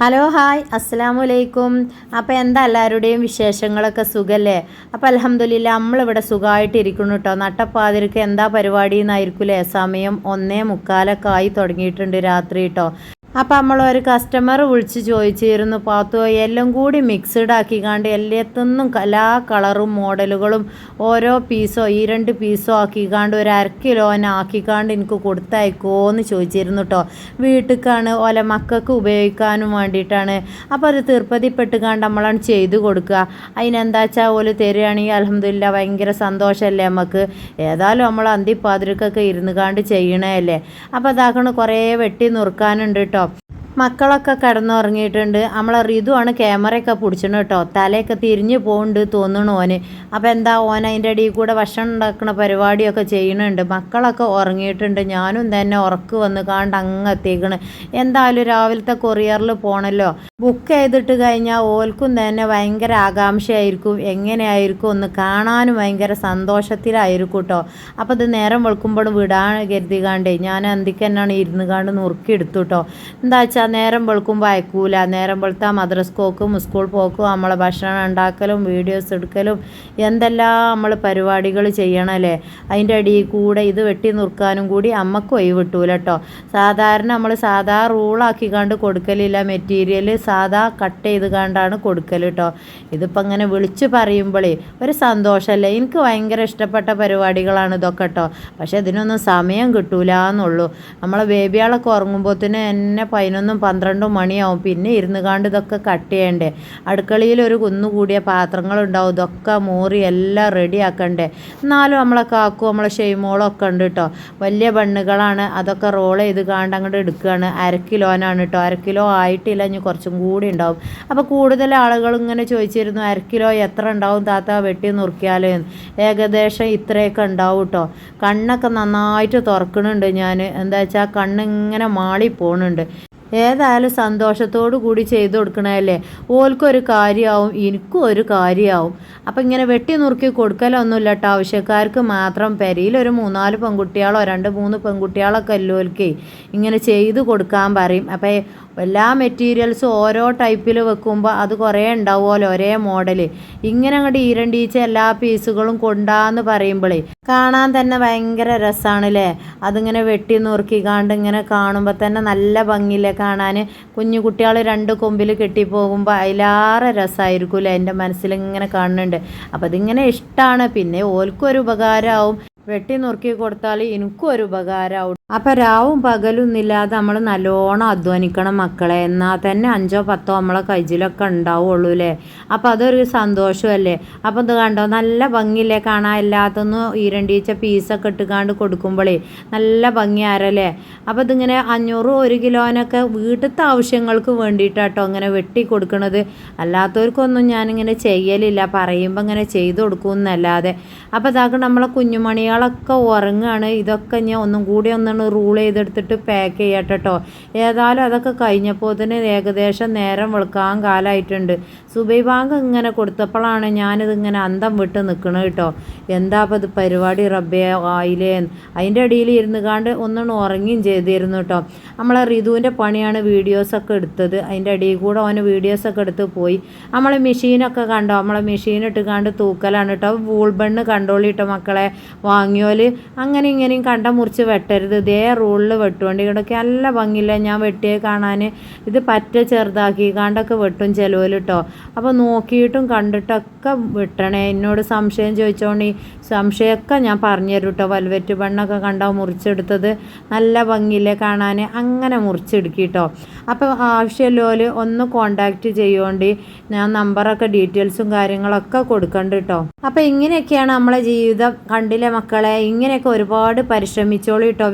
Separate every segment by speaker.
Speaker 1: Hello hi അസ്സലാമു അലൈക്കും. അപ്പോൾ എന്താ എല്ലാവരുടെയും വിശേഷങ്ങളൊക്കെ സുഖല്ലേ? അപ്പോൾ അൽഹംദുലില്ലാ നമ്മളിവിടെ സുഖമായിട്ടിരിക്കുന്നു കേട്ടോ. നട്ടപ്പാതിരക്ക് എന്താ പരിപാടി എന്നായിരിക്കൂലേ? സമയം 1:45 ആയി തുടങ്ങിയിട്ടുണ്ട് രാത്രി കേട്ടോ. അപ്പോൾ നമ്മളൊരു കസ്റ്റമർ വിളിച്ച് ചോദിച്ചിരുന്നു, പാത്തു എല്ലാം കൂടി മിക്സ്ഡ് ആക്കിക്കാണ്ട് എല്ലാത്തൊന്നും എല്ലാ കളറും മോഡലുകളും ഓരോ പീസോ ഈ 2 പീസോ ആക്കിക്കാണ്ട് ഒരു 1/2 കിലോനെ ആക്കിക്കാണ്ട് എനിക്ക് കൊടുത്തയക്കുമോ എന്ന് ചോദിച്ചിരുന്നു കേട്ടോ. വീട്ടിലേക്കാണ് ഓല മക്കൾക്ക് ഉപയോഗിക്കാനും വേണ്ടിയിട്ടാണ്. അപ്പോൾ അത് തീർപ്പതിപ്പെട്ടുകാണ്ട് നമ്മളാണ് ചെയ്ത് കൊടുക്കുക. അതിനെന്താ വെച്ചാൽ ഓല് തരികയാണെങ്കിൽ അൽഹംദുലില്ലാ ഭയങ്കര സന്തോഷമല്ലേ നമുക്ക്. ഏതായാലും നമ്മൾ അന്തിപ്പാതിരക്കൊക്കെ ഇരുന്ന് കാണ്ട് ചെയ്യണതല്ലേ. അപ്പോൾ അതാക്കണ കുറേ വെട്ടി നുറുക്കാനുണ്ട് കേട്ടോ. മക്കളൊക്കെ കിടന്നുറങ്ങിയിട്ടുണ്ട്. നമ്മളെ റിതുവാണ് ക്യാമറയൊക്കെ പിടിച്ചിട്ടുണ്ട് കേട്ടോ. തലയൊക്കെ തിരിഞ്ഞു പോകുന്നുണ്ട് തോന്നണു ഓന്. അപ്പോൾ എന്താ ഓൻ അതിൻ്റെ ഇടയിൽ കൂടെ ഭക്ഷണം ഉണ്ടാക്കുന്ന പരിപാടിയൊക്കെ ചെയ്യുന്നുണ്ട്. മക്കളൊക്കെ ഉറങ്ങിയിട്ടുണ്ട്. ഞാനും തന്നെ ഉറക്ക് വന്ന് കാണ്ട് അങ്ങ് എത്തിക്കണ്. എന്തായാലും രാവിലത്തെ കൊറിയറിൽ പോകണമല്ലോ. ബുക്ക് ചെയ്തിട്ട് കഴിഞ്ഞാൽ ഓൽക്കും തന്നെ ഭയങ്കര ആകാംക്ഷയായിരിക്കും, എങ്ങനെയായിരിക്കും ഒന്ന് കാണാനും ഭയങ്കര സന്തോഷത്തിലായിരിക്കും കേട്ടോ. അപ്പോൾ ഇത് നേരം വെളുക്കുമ്പോൾ വിടാൻ കരുതികാണ്ടേ ഞാൻ അന്തിക്ക് തന്നെയാണ് ഇരുന്ന് കാണ്ട് നുറുക്കി എടുത്തു കേട്ടോ. എന്താ വെച്ചാൽ നേരം വെളുക്കുമ്പോൾ അയക്കൂല. നേരം വെളുത്താൽ മദ്രസ് പോക്കും സ്കൂൾ പോക്കും നമ്മളെ ഭക്ഷണം ഉണ്ടാക്കലും വീഡിയോസ് എടുക്കലും എന്തെല്ലാം നമ്മൾ പരിപാടികൾ ചെയ്യണമല്ലേ. അതിൻ്റെ ഇടയിൽ കൂടെ ഇത് വെട്ടി നുറുക്കാനും കൂടി അമ്മക്ക് ഒഴിവ് കിട്ടൂല കേട്ടോ. സാധാരണ നമ്മൾ സാധാ റൂളാക്കി കണ്ട് കൊടുക്കലില്ല. മെറ്റീരിയൽ സാധാ കട്ട് ചെയ്ത് കണ്ടാണ് കൊടുക്കൽ കേട്ടോ. ഇതിപ്പോൾ ഇങ്ങനെ വിളിച്ച് പറയുമ്പോഴേ ഒരു സന്തോഷമല്ലേ. എനിക്ക് ഭയങ്കര ഇഷ്ടപ്പെട്ട പരിപാടികളാണ് ഇതൊക്കെ കേട്ടോ. പക്ഷേ ഇതിനൊന്നും സമയം കിട്ടൂല എന്നുള്ളൂ. നമ്മളെ ബേബികളൊക്കെ ഉറങ്ങുമ്പോഴത്തേന് എന്നെ 11-12 മണിയാവും. പിന്നെ ഇരുന്ന് കാണ്ട് ഇതൊക്കെ കട്ട് ചെയ്യണ്ടേ. അടുക്കളയിൽ ഒരു കുന്നുകൂടിയ പാത്രങ്ങളുണ്ടാവും. ഇതൊക്കെ മോറി എല്ലാം റെഡി ആക്കണ്ടേ. എന്നാലും നമ്മളെ കാക്കും നമ്മളെ ഷെയ്മോളും ഒക്കെ ഉണ്ട് കേട്ടോ. വലിയ ബണ്ണുകളാണ്. അതൊക്കെ റോൾ ചെയ്ത് കാണ്ട് അങ്ങോട്ട് എടുക്കുകയാണ്. 1/2 കിലോനാണ് കേട്ടോ. 1/2 കിലോ ആയിട്ടില്ല, ഇനി കുറച്ചും കൂടി ഉണ്ടാവും. അപ്പോൾ കൂടുതൽ ആളുകൾ ഇങ്ങനെ ചോദിച്ചിരുന്നു, 1/2 കിലോ എത്ര ഉണ്ടാവും താത്ത വെട്ടി നുറുക്കിയാലേ? ഏകദേശം ഇത്രയൊക്കെ ഉണ്ടാവും കേട്ടോ. കണ്ണൊക്കെ നന്നായിട്ട് തുറക്കണുണ്ട് ഞാൻ. എന്താ വെച്ചാൽ കണ്ണിങ്ങനെ മാളി പോണുണ്ട്. ഏതായാലും സന്തോഷത്തോടു കൂടി ചെയ്തു കൊടുക്കണതല്ലേ. ഓൽക്കൊരു കാര്യമാവും, എനിക്കും ഒരു കാര്യമാവും. അപ്പം ഇങ്ങനെ വെട്ടി നുറുക്കി കൊടുക്കലൊന്നുമില്ല കേട്ടോ. ആവശ്യക്കാർക്ക് മാത്രം. പെരയിലൊരു 3-4 പെൺകുട്ടികളോ 2-3 പെൺകുട്ടികളൊക്കെ എല്ലോൽക്കേ ഇങ്ങനെ ചെയ്ത് കൊടുക്കാൻ പറയും. അപ്പം എല്ലാ മെറ്റീരിയൽസും ഓരോ ടൈപ്പിൽ വെക്കുമ്പോൾ അത് കുറേ ഉണ്ടാവുമല്ലോ ഒരേ മോഡൽ. ഇങ്ങനെ അങ്ങോട്ട് ഈരണ്ടീച്ച എല്ലാ പീസുകളും കൊണ്ടാന്ന് പറയുമ്പോഴേ കാണാൻ തന്നെ ഭയങ്കര രസമാണല്ലേ. അതിങ്ങനെ വെട്ടി നുറുക്കിക്കാണ്ട് ഇങ്ങനെ കാണുമ്പോൾ തന്നെ നല്ല ഭംഗിയില്ലേ കാണാൻ. കുഞ്ഞു കുട്ടികൾ 2 കൊമ്പിൽ കെട്ടിപ്പോകുമ്പോൾ അതിലേറെ രസമായിരിക്കുമല്ലേ. എൻ്റെ മനസ്സിലിങ്ങനെ കാണുന്നുണ്ട്. അപ്പോൾ അതിങ്ങനെ ഇഷ്ടമാണ്. പിന്നെ ഓൽക്കും ഒരു ഉപകാരമാവും. വെട്ടി നുറുക്കി കൊടുത്താൽ എനിക്കും ഒരു ഉപകാരമാവും. അപ്പം രാവും പകലൊന്നുമില്ലാതെ നമ്മൾ നല്ലോണം അധ്വാനിക്കണം മക്കളെ. എന്നാൽ തന്നെ 5-10 നമ്മളെ കയ്യിലൊക്കെ ഉണ്ടാവുള്ളൂ അല്ലേ. അപ്പം അതൊരു സന്തോഷമല്ലേ. അപ്പം ഇത് കണ്ടോ നല്ല ഭംഗിയില്ലേ കാണാൻ. എല്ലാത്തൊന്നും ഈരണ്ടീച്ച പീസൊക്കെ ഇട്ടുകാണ്ട് കൊടുക്കുമ്പോഴേ നല്ല ഭംഗിയാരല്ലേ. അപ്പം ഇതിങ്ങനെ 500-1 കിലോനൊക്കെ വീട്ടിലത്തെ ആവശ്യങ്ങൾക്ക് വേണ്ടിയിട്ടാട്ടോ ഇങ്ങനെ വെട്ടി കൊടുക്കണത്. അല്ലാത്തവർക്കൊന്നും ഞാനിങ്ങനെ ചെയ്യലില്ല. പറയുമ്പോൾ ഇങ്ങനെ ചെയ്ത് കൊടുക്കുമെന്നല്ലാതെ. അപ്പോൾ ഇതാക്കണം നമ്മളെ കുഞ്ഞുമണികളൊക്കെ ഉറങ്ങുകയാണ്. ഇതൊക്കെ ഞാൻ ഒന്നും കൂടി റൂൾ ചെയ്തെടുത്തിട്ട് പാക്ക് ചെയ്യട്ടെ കേട്ടോ. ഏതായാലും അതൊക്കെ കഴിഞ്ഞപ്പോൾ തന്നെ ഏകദേശം നേരം വെളുക്കാൻ കാലമായിട്ടുണ്ട്. സുബൈ ബാങ്ക് ഇങ്ങനെ കൊടുത്തപ്പോഴാണ് ഞാനിതിങ്ങനെ അന്തം വിട്ട് നിൽക്കണത് കേട്ടോ. എന്താ അപ്പോൾ ഇത് പരിപാടി റബ്ബേ ആയില്ലേ. അതിൻ്റെ ഇടയിൽ ഇരുന്ന് കാണ്ട് ഉറങ്ങുകയും ചെയ്തിരുന്നു കേട്ടോ. നമ്മളെ റിതുവിൻ്റെ പണിയാണ് വീഡിയോസൊക്കെ എടുത്തത്. അതിൻ്റെ ഇടയിൽ കൂടെ ഓന് വീഡിയോസൊക്കെ എടുത്ത് പോയി. നമ്മളെ മെഷീനൊക്കെ കണ്ടോ. നമ്മളെ മെഷീൻ ഇട്ട് കാണ്ട് തൂക്കലാണ് കേട്ടോ. വൂൾ ബണ്ണ് കണ്ടോളി കേട്ടോ മക്കളെ. വാങ്ങിയോൽ അങ്ങനെ ഇങ്ങനെയും കണ്ട മുറിച്ച് വെട്ടരുത്. ഇതേ റൂളിൽ വെട്ടുകൊണ്ട് ഇവിടെയൊക്കെ നല്ല ഭംഗിയില്ല ഞാൻ വെട്ടിയെ കാണാൻ. ഇത് പറ്റ ചെറുതാക്കി കാണ്ടൊക്കെ വെട്ടും ചിലവിൽ കേട്ടോ. അപ്പോൾ നോക്കിയിട്ടും കണ്ടിട്ടൊക്കെ വെട്ടണേ. എന്നോട് സംശയം ചോദിച്ചോണ്ട് ഈ സംശയമൊക്കെ ഞാൻ പറഞ്ഞു തരും കേട്ടോ. വൽവെറ്റ് ബണ്ണൊക്കെ കണ്ടാൽ മുറിച്ചെടുത്തത് നല്ല ഭംഗിയില്ലേ കാണാൻ. അങ്ങനെ മുറിച്ചെടുക്കി കേട്ടോ. അപ്പോൾ ആവശ്യമുള്ളവർ ഒന്ന് കോണ്ടാക്റ്റ് ചെയ്യുകൊണ്ട് ഞാൻ നമ്പറൊക്കെ ഡീറ്റെയിൽസും കാര്യങ്ങളൊക്കെ കൊടുക്കണ്ട് കേട്ടോ. അപ്പോൾ ഇങ്ങനെയൊക്കെയാണ് നമ്മളെ ജീവിതം. കണ്ടില്ലേ മക്കളെ. ഇങ്ങനെയൊക്കെ ഒരുപാട് പരിശ്രമിച്ചോളൂ കേട്ടോ.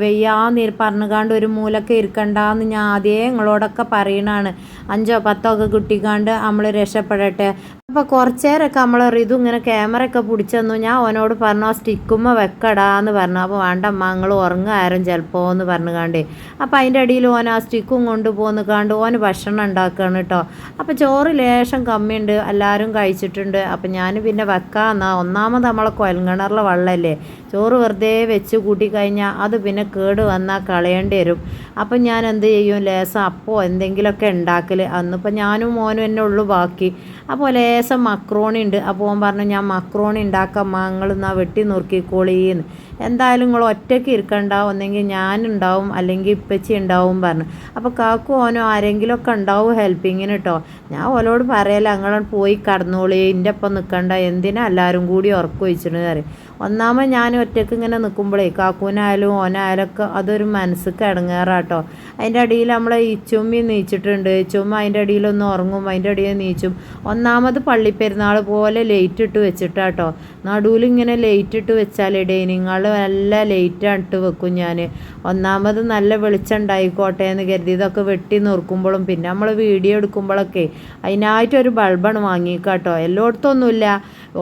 Speaker 1: പറഞ്ഞുകാണ്ട് ഒരു മൂലൊക്കെ ഇരിക്കണ്ടെന്ന് ഞാൻ ആദ്യമേ നിങ്ങളോടൊക്കെ പറയണതാണ്. 5-10 ഒക്കെ കിട്ടിക്കാണ്ട് നമ്മൾ രക്ഷപ്പെടട്ടെ. അപ്പോൾ കുറച്ച് നേരമൊക്കെ നമ്മൾ റിതു ഇങ്ങനെ ക്യാമറയൊക്കെ പിടിച്ചെന്നു. ഞാൻ ഓനോട് പറഞ്ഞു ആ സ്റ്റിക്കുമ്മ വെക്കടാന്ന് പറഞ്ഞു. അപ്പോൾ വേണ്ട അമ്മ നിങ്ങൾ ഉറങ്ങാരും ചിലപ്പോൾ എന്ന് പറഞ്ഞുകാണ്ടേ. അപ്പോൾ അതിൻ്റെ ഇടയിൽ ഓൻ ആ സ്റ്റിക്കും കൊണ്ട് പോന്നിക്കാണ്ട് ഓന് ഭക്ഷണം ഉണ്ടാക്കുകയാണ് കേട്ടോ. അപ്പോൾ ചോറ് ലേശം കമ്മിയുണ്ട്, എല്ലാവരും കഴിച്ചിട്ടുണ്ട്. അപ്പം ഞാൻ പിന്നെ വെക്കാമെന്നാ. ഒന്നാമത് നമ്മളെ കൊയൽക്കിണറിലെ വെള്ളമല്ലേ, ചോറ് വെറുതെ വെച്ച് കൂട്ടിക്കഴിഞ്ഞാൽ അത് പിന്നെ കേട് വന്നാൽ കളയേണ്ടി വരും. അപ്പം ഞാൻ എന്ത് ചെയ്യും, ലേസം അപ്പോൾ എന്തെങ്കിലുമൊക്കെ ഉണ്ടാക്കൽ. അന്നിപ്പോൾ ഞാനും മോനും എന്നെ ഉള്ളു ബാക്കി. അപ്പോൾ ലേസം മക്രോണി ഉണ്ട്. അപ്പോൾ ഓൻ പറഞ്ഞു ഞാൻ മക്രോണി ഉണ്ടാക്കാം, നിങ്ങൾ എന്നാ വെട്ടി നുറുക്കിക്കോളീന്ന്. എന്തായാലും നിങ്ങൾ ഒറ്റയ്ക്ക് ഇരിക്കണ്ട, ഒന്നെങ്കിൽ ഞാനുണ്ടാവും അല്ലെങ്കിൽ ഇപ്പച്ചി ഉണ്ടാവും പറഞ്ഞു. അപ്പോൾ കാക്കും ഓനോ ആരെങ്കിലുമൊക്കെ ഉണ്ടാവും ഹെൽപ്പിങ്ങിന് കേട്ടോ. ഞാൻ ഓലോട് പറയല അങ്ങനെ പോയി കടന്നോളി, എൻ്റെ ഒപ്പം നിൽക്കണ്ട, എന്തിനാ എല്ലാവരും കൂടി ഉറക്കം വെച്ചിട്ട് പറയും. ഒന്നാമത് ഞാൻ ഒറ്റയ്ക്ക് ഇങ്ങനെ നിൽക്കുമ്പോഴേ കാക്കൂനായാലും ഓനായാലും ഒക്കെ അതൊരു മനസ്സിക്ക് ഇടങ്ങേറാട്ടോ. അതിൻ്റെ അടിയിൽ നമ്മളെ ഇച്ചുമ്മി നീച്ചിട്ടുണ്ട്. ഇച്ചുമ്മ അതിൻ്റെ അടിയിലൊന്ന് ഉറങ്ങും, അതിൻ്റെ അടിയിൽ നീച്ചും. ഒന്നാമത് പള്ളിപ്പെരുന്നാൾ പോലെ ലേറ്റ് ഇട്ട് വെച്ചിട്ടാട്ടോ. നടുവിൽ ഇങ്ങനെ ലേറ്റ് ഇട്ട് വെച്ചാൽ ഡൈനിങ് ഹാൾ നല്ല ലേറ്റാണ് ഇട്ട് വെക്കും ഞാൻ. ഒന്നാമത് നല്ല വെളിച്ചം ഉണ്ടായിക്കോട്ടെ എന്ന് കരുതി ഇതൊക്കെ വെട്ടി നുറുക്കുമ്പോഴും പിന്നെ നമ്മൾ വീഡിയോ എടുക്കുമ്പോഴൊക്കെ അതിനായിട്ടൊരു ബൾബാണ് വാങ്ങിക്കാട്ടോ. എല്ലായിടത്തും ഒന്നുമില്ല,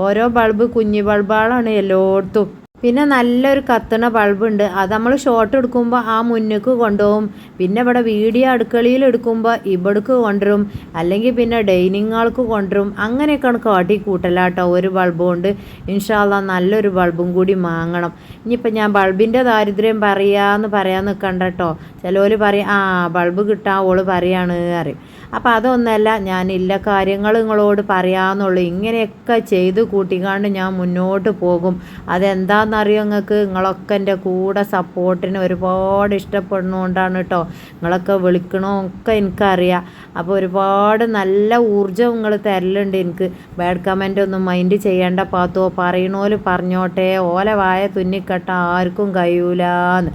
Speaker 1: ഓരോ ബൾബ് കുഞ്ഞു ബൾബുകളാണ് എല്ലായിടത്തും. പിന്നെ നല്ലൊരു കത്തുന്ന ബൾബുണ്ട്, അത് നമ്മൾ ഷോട്ട് എടുക്കുമ്പോൾ ആ മുന്നിക്ക് കൊണ്ടുപോകും. പിന്നെ ഇവിടെ വീഡിയോ അടുക്കളയിൽ എടുക്കുമ്പോൾ ഇവിടേക്ക് കൊണ്ടുവരും, അല്ലെങ്കിൽ പിന്നെ ഡൈനിങ് ഹാൾക്ക് കൊണ്ടുവരും. അങ്ങനെയൊക്കെയാണ് കാട്ടി കൂട്ടലാട്ടോ ഒരു ബൾബ് കൊണ്ട്. ഇൻഷാ അല്ലാഹ് നല്ലൊരു ബൾബും കൂടി വാങ്ങണം. ഇനിയിപ്പോൾ ഞാൻ ബൾബിൻ്റെ ദാരിദ്ര്യം പറയാൻ നിൽക്കണ്ട കേട്ടോ. ചിലവർ പറയും ആ ബൾബ് കിട്ടാൻ ഓള് പറയാണ് പറയും. അപ്പോൾ അതൊന്നല്ല, ഞാനില്ല കാര്യങ്ങൾ നിങ്ങളോട് പറയാമെന്നുള്ളൂ. ഇങ്ങനെയൊക്കെ ചെയ്ത് കൂട്ടിക്കാണ്ട് ഞാൻ മുന്നോട്ട് പോകും. അതെന്താണെന്നറിയോ നിങ്ങൾക്ക്? നിങ്ങളൊക്കെ എൻ്റെ കൂടെ സപ്പോർട്ടിന് ഒരുപാട് ഇഷ്ടപ്പെടുന്നതുകൊണ്ടാണ് കേട്ടോ. നിങ്ങളൊക്കെ വിളിക്കണമൊക്കെ എനിക്കറിയാം. അപ്പോൾ ഒരുപാട് നല്ല ഊർജ്ജം നിങ്ങൾ തരലുണ്ട് എനിക്ക്. ബാഡ് കമൻ്റ് ഒന്നും മൈൻഡ് ചെയ്യേണ്ട പാത്തോ, പറയണോല് പറഞ്ഞോട്ടെ, ഓല വായ തുന്നിക്കട്ട ആർക്കും കഴിയൂലെന്ന്.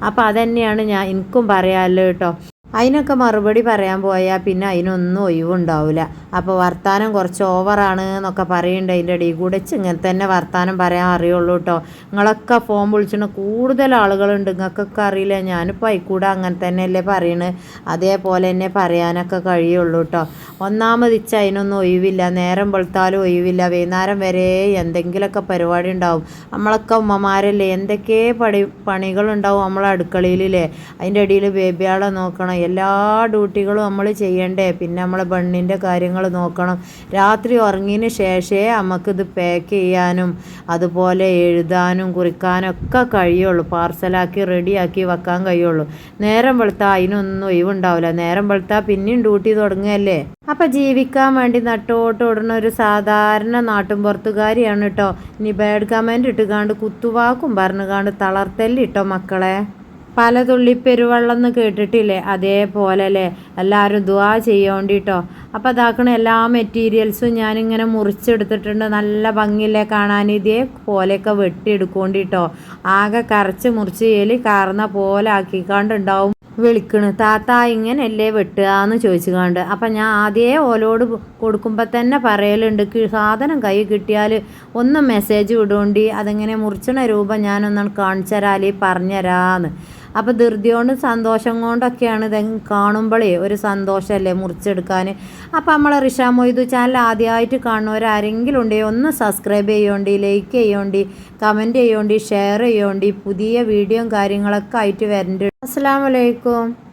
Speaker 1: അപ്പോൾ അതന്നെയാണ് എനിക്കും പറയാമല്ലോ കേട്ടോ. അതിനൊക്കെ മറുപടി പറയാൻ പോയാൽ പിന്നെ അതിനൊന്നും ഒഴിവുണ്ടാവില്ല. അപ്പോൾ വർത്താനം കുറച്ച് ഓവറാണ് എന്നൊക്കെ പറയുന്നുണ്ട്. അതിൻ്റെ ഇടയിൽ കൂടെ ഇങ്ങനെ തന്നെ വർത്താനം പറയാൻ അറിയുള്ളൂ കേട്ടോ. നിങ്ങളൊക്കെ ഫോൺ വിളിച്ചിട്ട് കൂടുതൽ ആളുകളുണ്ട്, നിങ്ങൾക്കൊക്കെ അറിയില്ല. ഞാനിപ്പോൾ അതിൽക്കൂടെ അങ്ങനെ തന്നെയല്ലേ പറയണത്, അതേപോലെ തന്നെ പറയാനൊക്കെ കഴിയുള്ളൂ കേട്ടോ. ഒന്നാമതിച്ച് അതിനൊന്നും ഒഴിവില്ല, നേരം വെളുത്താലും ഒഴിവില്ല, വൈകുന്നേരം വരെ എന്തെങ്കിലുമൊക്കെ പരിപാടി ഉണ്ടാവും. നമ്മളൊക്കെ ഉമ്മമാരല്ലേ, എന്തൊക്കെ പണികളുണ്ടാവും നമ്മളെ അടുക്കളയിലേ. അതിൻ്റെ ഇടയിൽ ബേബിയാളെ നോക്കണം, എല്ലാ ഡ്യൂട്ടികളും നമ്മൾ ചെയ്യണ്ടേ. പിന്നെ നമ്മളെ ബണ്ണിൻ്റെ കാര്യങ്ങൾ നോക്കണം. രാത്രി ഉറങ്ങിയതിന് ശേഷമേ നമുക്കിത് പാക്ക് ചെയ്യാനും അതുപോലെ എഴുതാനും കുറിക്കാനും ഒക്കെ കഴിയുള്ളൂ, പാർസലാക്കി റെഡിയാക്കി വെക്കാൻ കഴിയുള്ളൂ. നേരം വെളുത്താൽ അതിനൊന്നും ഒഴിവുണ്ടാവില്ല. നേരം വെളുത്താൽ പിന്നെയും ഡ്യൂട്ടി തുടങ്ങുകയല്ലേ. അപ്പം ജീവിക്കാൻ വേണ്ടി നട്ടോട്ട് ഓടുന്ന ഒരു സാധാരണ നാട്ടുംപുറത്തുകാരിയാണ് കേട്ടോ. ഇനി ബാഡ് കമൻറ്റ് ഇട്ടുകാണ്ട് കുത്തുവാക്കും പറഞ്ഞുകാണ്ട് തളർത്തല്ലിട്ടോ മക്കളെ. പല തുള്ളി പെരുവെള്ളം എന്ന് കേട്ടിട്ടില്ലേ, അതേപോലെ അല്ലേ എല്ലാവരും ദുആ ചെയ്യോണ്ടിട്ടോ. അപ്പോൾ അതാക്കണ എല്ലാ മെറ്റീരിയൽസും ഞാനിങ്ങനെ മുറിച്ചെടുത്തിട്ടുണ്ട്. നല്ല ഭംഗിയില്ലേ കാണാൻ, ഇതേപോലെയൊക്കെ വെട്ടിയെടുക്കൊണ്ടിട്ടോ. ആകെ കരച്ച് മുറിച്ച് എലി കാർന്ന പോലെ ആക്കിക്കാണ്ടുണ്ടാവും വിളിക്കണ്. താത്ത ഇങ്ങനെയല്ലേ വെട്ടുക എന്ന് ചോദിച്ചുകാണ്ട്. അപ്പം ഞാൻ ആദ്യമേ ഓലോട് കൊടുക്കുമ്പോൾ തന്നെ പറയലുണ്ട്, സാധനം കൈ കിട്ടിയാൽ ഒന്ന് മെസ്സേജ് വിടുകൊണ്ടി, അതെങ്ങനെ മുറിച്ചണ രൂപം ഞാനൊന്നാണ് കാണിച്ചു തരാല് പറഞ്ഞുതരാന്ന്. അപ്പോൾ ധൃതിയോണ്ട് സന്തോഷം കൊണ്ടൊക്കെയാണ് ഇത് കാണുമ്പോഴേ ഒരു സന്തോഷമല്ലേ മുറിച്ചെടുക്കാൻ. അപ്പോൾ നമ്മളെ റിഷ മൊയ്തു ചാനൽ ആദ്യമായിട്ട് കാണുന്നവരാരെങ്കിലും ഉണ്ടെങ്കിൽ ഒന്ന് സബ്സ്ക്രൈബ് ചെയ്യോണ്ടി, ലൈക്ക് ചെയ്യോണ്ടി, കമൻറ്റ് ചെയ്യോണ്ടി, ഷെയർ ചെയ്യോണ്ടി. പുതിയ വീഡിയോയും കാര്യങ്ങളൊക്കെ ആയിട്ട് വരണ്ട്. അസ്സലാമു അലൈക്കും.